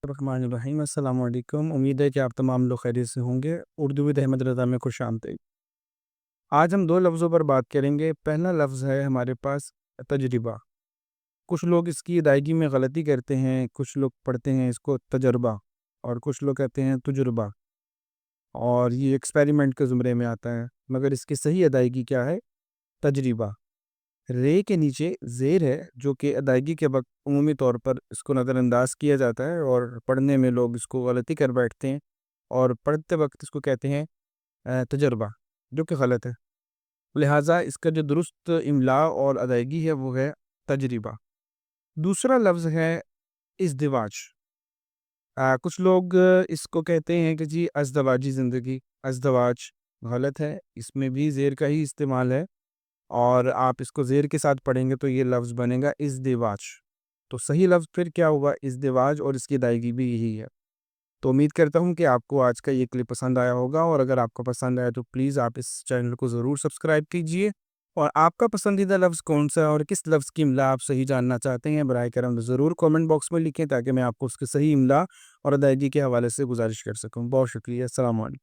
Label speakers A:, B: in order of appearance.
A: الرحمن الرحیم السلام علیکم۔ امید ہے کہ آپ تمام لوگ خیریت سے ہوں گے۔ اردو ود احمد رضا میں خوش آمدید۔ آج ہم دو لفظوں پر بات کریں گے۔ پہلا لفظ ہے ہمارے پاس تجربہ۔ کچھ لوگ اس کی ادائیگی میں غلطی کرتے ہیں، کچھ لوگ پڑھتے ہیں اس کو تجربہ اور کچھ لوگ کہتے ہیں تجربہ، اور یہ ایکسپیریمنٹ کے زمرے میں آتا ہے، مگر اس کی صحیح ادائیگی کیا ہے؟ تجربہ۔ رے کے نیچے زیر ہے، جو کہ ادائیگی کے وقت عمومی طور پر اس کو نظر انداز کیا جاتا ہے اور پڑھنے میں لوگ اس کو غلطی کر بیٹھتے ہیں اور پڑھتے وقت اس کو کہتے ہیں تجربہ، جو کہ غلط ہے۔ لہٰذا اس کا جو درست املا اور ادائیگی ہے وہ ہے تجربہ۔ دوسرا لفظ ہے ازدواج۔ کچھ لوگ اس کو کہتے ہیں کہ جی ازدواجی زندگی۔ ازدواج غلط ہے، اس میں بھی زیر کا ہی استعمال ہے، اور آپ اس کو زیر کے ساتھ پڑھیں گے تو یہ لفظ بنے گا ازدواج۔ تو صحیح لفظ پھر کیا ہوگا؟ ازدواج، اور اس کی ادائیگی بھی یہی ہے۔ تو امید کرتا ہوں کہ آپ کو آج کا یہ کلپ پسند آیا ہوگا، اور اگر آپ کو پسند آیا تو پلیز آپ اس چینل کو ضرور سبسکرائب کیجئے، اور آپ کا پسندیدہ لفظ کون سا ہے اور کس لفظ کی املا آپ صحیح جاننا چاہتے ہیں، براہ کرم ضرور کامنٹ باکس میں لکھیں، تاکہ میں آپ کو اس کی صحیح املا اور ادائیگی کے حوالے سے گزارش کر سکوں۔ بہت شکریہ۔ السلام علیکم۔